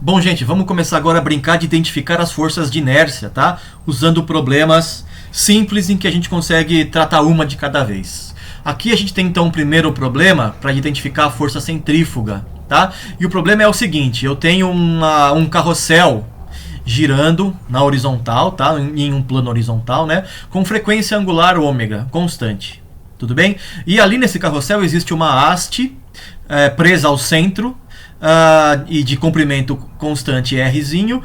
Bom, gente, vamos começar agora a brincar de identificar as forças de inércia, tá? Usando problemas simples em que a gente consegue tratar uma de cada vez. Aqui a gente tem então o primeiro problema para identificar a força centrífuga, tá? E o problema é o seguinte: eu tenho um carrossel girando na horizontal, tá? Em um plano horizontal, né? Com frequência angular ômega constante, tudo bem? E ali nesse carrossel existe uma haste presa ao centro. E de comprimento constante Rzinho,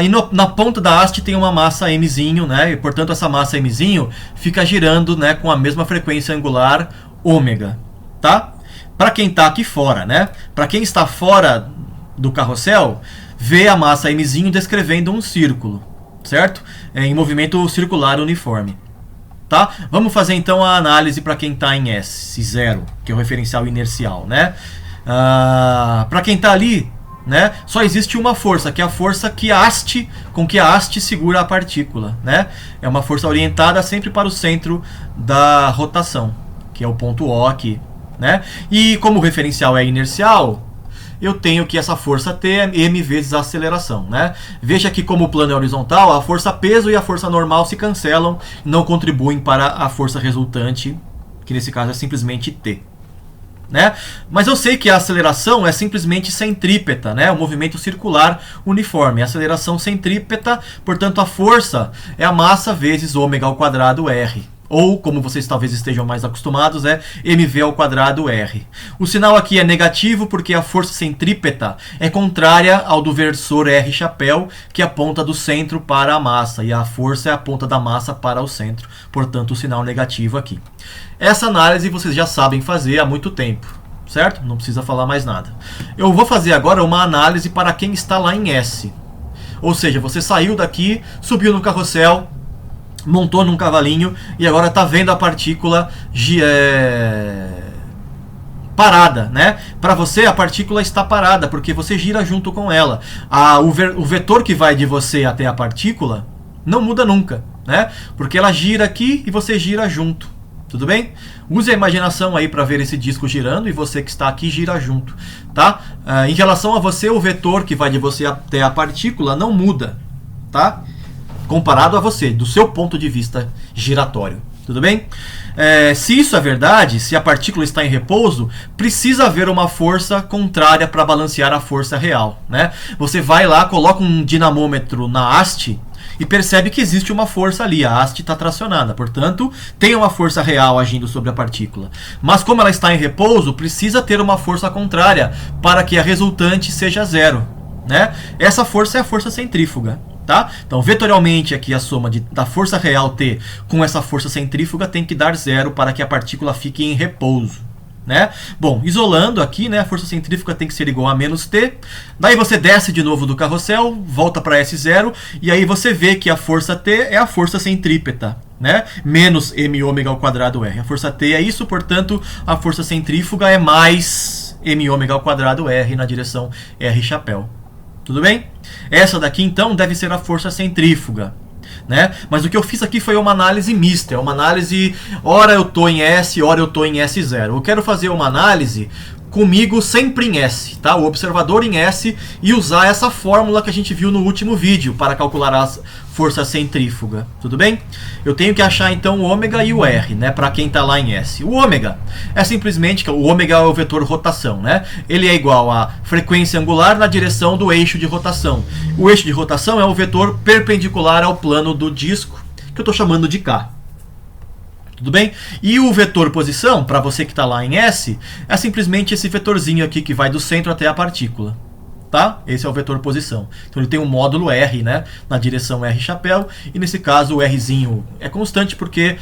e na ponta da haste tem uma massa Mzinho, né? E portanto essa massa Mzinho fica girando, né, com a mesma frequência angular ômega, tá? Para quem está aqui fora, né? Para quem está fora do carrossel, vê a massa Mzinho descrevendo um círculo, certo? Em movimento circular uniforme. Tá? Vamos fazer então a análise para quem está em S0, que é o referencial inercial, né? Para quem está ali, né, só existe uma força, que é a força com que a haste segura a partícula, né? É uma força orientada sempre para o centro da rotação, que é o ponto O aqui, né? E como o referencial é inercial, eu tenho que essa força T é m vezes a aceleração, né? Veja que como o plano é horizontal, a força peso e a força normal se cancelam, não contribuem para a força resultante, que nesse caso é simplesmente T. Né? Mas eu sei que a aceleração é simplesmente centrípeta, né? O movimento circular uniforme. A aceleração centrípeta, portanto a força é a massa vezes ômega ao quadrado R. Ou, como vocês talvez estejam mais acostumados, é mv ao quadrado R. O sinal aqui é negativo porque a força centrípeta é contrária ao do versor R chapéu, que aponta do centro para a massa. E a força é a ponta da massa para o centro. Portanto, o sinal negativo aqui. Essa análise vocês já sabem fazer há muito tempo, certo? Não precisa falar mais nada. Eu vou fazer agora uma análise para quem está lá em S. Ou seja, você saiu daqui, subiu no carrossel, montou num cavalinho e agora está vendo a partícula parada, né? Para você a partícula está parada porque você gira junto com ela. O vetor que vai de você até a partícula não muda nunca, né? Porque ela gira aqui e você gira junto. Tudo bem? Use a imaginação aí para ver esse disco girando e você que está aqui gira junto, tá? Em relação a você, o vetor que vai de você até a partícula não muda, tá? Comparado a você, do seu ponto de vista giratório. Tudo bem? Se isso é verdade, se a partícula está em repouso, precisa haver uma força contrária para balancear a força real, né? Você vai lá, coloca um dinamômetro na haste e percebe que existe uma força ali, a haste está tracionada, portanto, tem uma força real agindo sobre a partícula. Mas como ela está em repouso, precisa ter uma força contrária para que a resultante seja zero, né? Essa força é a força centrífuga. Tá? Então, vetorialmente, aqui a soma da força real T com essa força centrífuga tem que dar zero para que a partícula fique em repouso. Né? Bom, isolando aqui, né, a força centrífuga tem que ser igual a menos T. Daí você desce de novo do carrossel, volta para S0, e aí você vê que a força T é a força centrípeta, né? Menos m ômega ao quadrado R. A força T é isso, portanto, a força centrífuga é mais m ômega ao quadrado R na direção R chapéu. Tudo bem? Essa daqui, então, deve ser a força centrífuga, né? Mas o que eu fiz aqui foi uma análise mista. É uma análise, ora eu estou em S, ora eu estou em S0. Eu quero fazer uma análise comigo sempre em S, tá? O observador em S e usar essa fórmula que a gente viu no último vídeo para calcular a força centrífuga, tudo bem? Eu tenho que achar então o ômega e o R, né, para quem está lá em S. O ômega é simplesmente, o ômega é o vetor rotação, né? Ele é igual a frequência angular na direção do eixo de rotação. O eixo de rotação é o vetor perpendicular ao plano do disco, que eu estou chamando de K. Tudo bem? E o vetor posição, para você que está lá em S, é simplesmente esse vetorzinho aqui que vai do centro até a partícula. Tá? Esse é o vetor posição. Então ele tem um módulo R, né, na direção R chapéu, e nesse caso o Rzinho é constante porque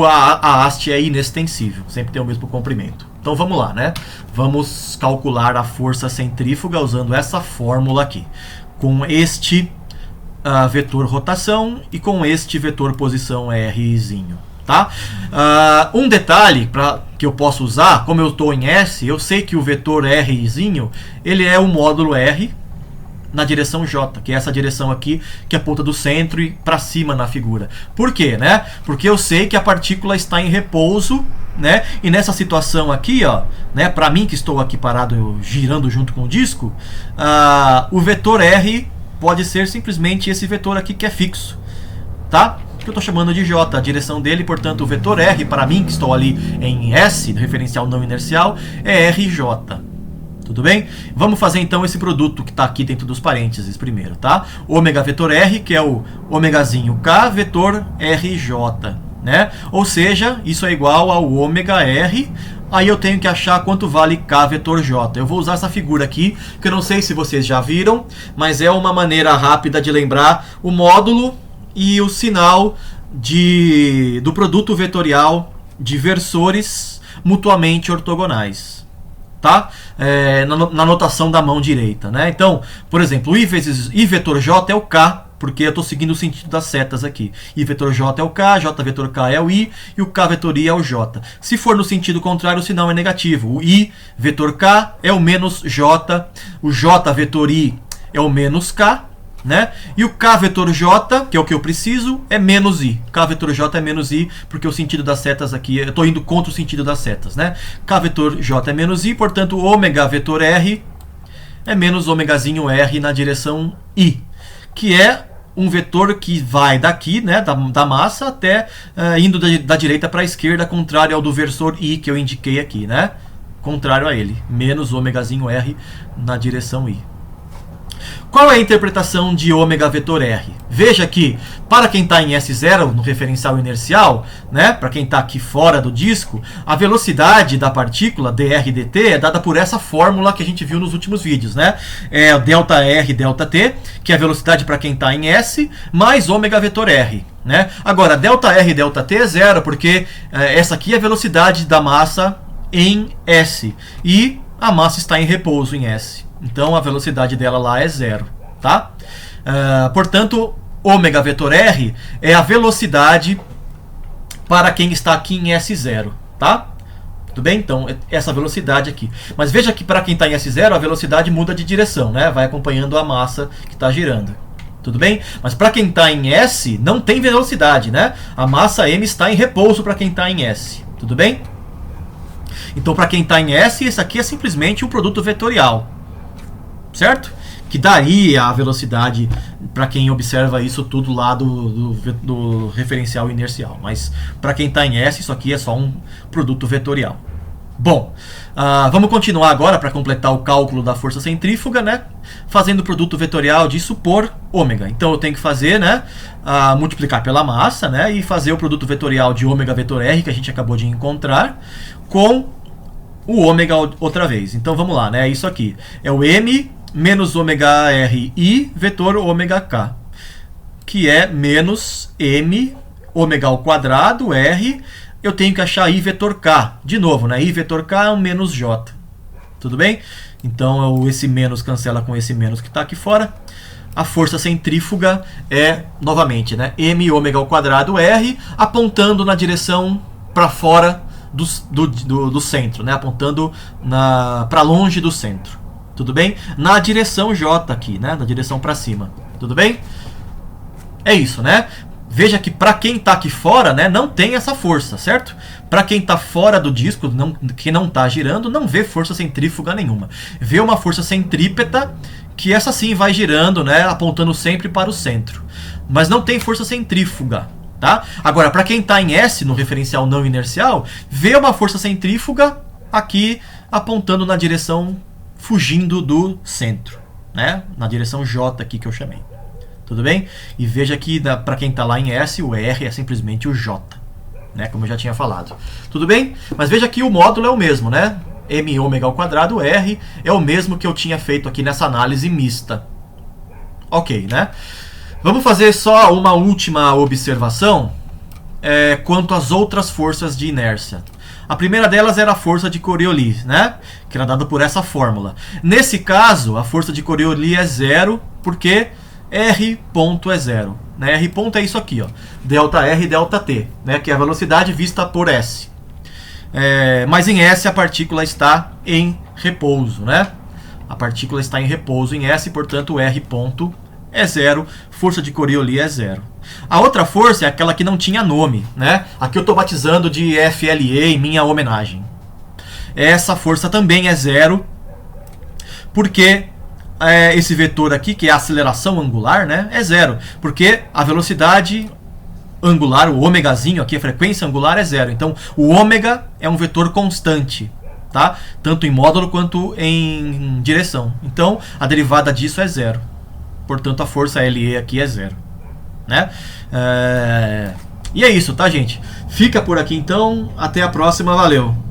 a haste é inextensível, sempre tem o mesmo comprimento. Então vamos lá, né? Vamos calcular a força centrífuga usando essa fórmula aqui, com este vetor rotação e com este vetor posição Rzinho. Tá? Um detalhe que eu posso usar, como eu estou em S, eu sei que o vetor Rzinho, ele é o módulo R na direção J, que é essa direção aqui que aponta do centro e para cima na figura. Por quê? Né? Porque eu sei que a partícula está em repouso né? E nessa situação aqui, ó, né, para mim que estou aqui parado girando junto com o disco, o vetor R pode ser simplesmente esse vetor aqui que é fixo, tá? Que eu estou chamando de J, a direção dele, portanto o vetor R para mim que estou ali em S, referencial não inercial, é RJ. Tudo bem? Vamos fazer então esse produto que está aqui dentro dos parênteses primeiro, tá? Ômega vetor R, que é o ômegazinho K vetor RJ, né? Ou seja, isso é igual ao ômega R. Aí eu tenho que achar quanto vale K vetor J. Eu vou usar essa figura aqui, que eu não sei se vocês já viram, mas é uma maneira rápida de lembrar o módulo e o sinal do produto vetorial de versores mutuamente ortogonais. Tá? Na notação da mão direita, né? Então, por exemplo, I vezes I vetor J é o K, porque eu estou seguindo o sentido das setas aqui. I vetor J é o K, J vetor K é o I, e o K vetor I é o J. Se for no sentido contrário, o sinal é negativo. O I vetor K é o menos J, o J vetor I é o menos K, né? E o K vetor J, que é o que eu preciso, é menos I. K vetor J é menos I, porque o sentido das setas aqui, eu estou indo contra o sentido das setas, né? K vetor J é menos I, portanto, ômega vetor R é menos ômegazinho R na direção I, que é um vetor que vai daqui, né, da massa, até indo da direita para a esquerda, contrário ao do versor I que eu indiquei aqui, né? Contrário a ele, menos ômegazinho R na direção I. Qual é a interpretação de ômega vetor R? Veja que, para quem está em S0, no referencial inercial, né, para quem está aqui fora do disco, a velocidade da partícula, dr dt, é dada por essa fórmula que a gente viu nos últimos vídeos. Né? É delta R, delta t, que é a velocidade para quem está em S, mais ômega vetor R. Né? Agora, delta R, delta t é zero, porque essa aqui é a velocidade da massa em S. E a massa está em repouso em S. Então a velocidade dela lá é zero, tá? Portanto, ômega vetor R é a velocidade para quem está aqui em S0, tá? Tudo bem? Então, essa velocidade aqui. Mas veja que para quem está em S0, a velocidade muda de direção, né? Vai acompanhando a massa que está girando. Tudo bem? Mas para quem está em S, não tem velocidade, né? A massa M está em repouso para quem está em S. Tudo bem? Então, para quem está em S, esse aqui é simplesmente um produto vetorial. Certo? Que daria a velocidade para quem observa isso tudo lá do referencial inercial. Mas para quem está em S, isso aqui é só um produto vetorial. Bom, vamos continuar agora para completar o cálculo da força centrífuga, né? Fazendo o produto vetorial de supor ômega. Então eu tenho que fazer, né? Multiplicar pela massa, né? E fazer o produto vetorial de ômega vetor R, que a gente acabou de encontrar, com o ômega outra vez. Então vamos lá, né? É isso aqui. É o M menos ômega R I vetor ômega K, que é menos M ômega ao quadrado R. Eu tenho que achar I vetor K. De novo, né? I vetor K é um menos J. Tudo bem? Então esse menos cancela com esse menos que está aqui fora. A força centrífuga é, novamente, né? M ômega ao quadrado R, apontando na direção para fora do centro, né? Apontando para longe do centro. Tudo bem? Na direção J aqui, né? Na direção para cima. Tudo bem? É isso, né? Veja que para quem está aqui fora, né, não tem essa força, certo? Para quem está fora do disco, que não está girando, não vê força centrífuga nenhuma. Vê uma força centrípeta, que essa sim vai girando, né, apontando sempre para o centro. Mas não tem força centrífuga, tá? Agora, para quem está em S, no referencial não inercial, vê uma força centrífuga aqui apontando na direção fugindo do centro, né? Na direção J aqui que eu chamei. Tudo bem? E veja que para quem está lá em S, o R é simplesmente o J, né? Como eu já tinha falado. Tudo bem? Mas veja que o módulo é o mesmo, né? M ômega ao quadrado R é o mesmo que eu tinha feito aqui nessa análise mista. Ok, né? Vamos fazer só uma última observação quanto às outras forças de inércia. A primeira delas era a força de Coriolis, né? Que era dada por essa fórmula. Nesse caso, a força de Coriolis é zero, porque R ponto é zero. Né? R ponto é isso aqui, ó, delta R, delta T, né? Que é a velocidade vista por S. Mas em S a partícula está em repouso, né? A partícula está em repouso em S, portanto R ponto é zero, força de Coriolis é zero. A outra força é aquela que não tinha nome, né? Aqui eu estou batizando de FLE em minha homenagem. Essa força também é zero, porque esse vetor aqui, que é a aceleração angular, né, é zero, porque a velocidade angular, o ômegazinho aqui, a frequência angular é zero. Então o ômega é um vetor constante, tá? Tanto em módulo quanto em direção. Então a derivada disso é zero. Portanto a força LE aqui é zero, né? E é isso, tá, gente? Fica por aqui então. Até a próxima. Valeu!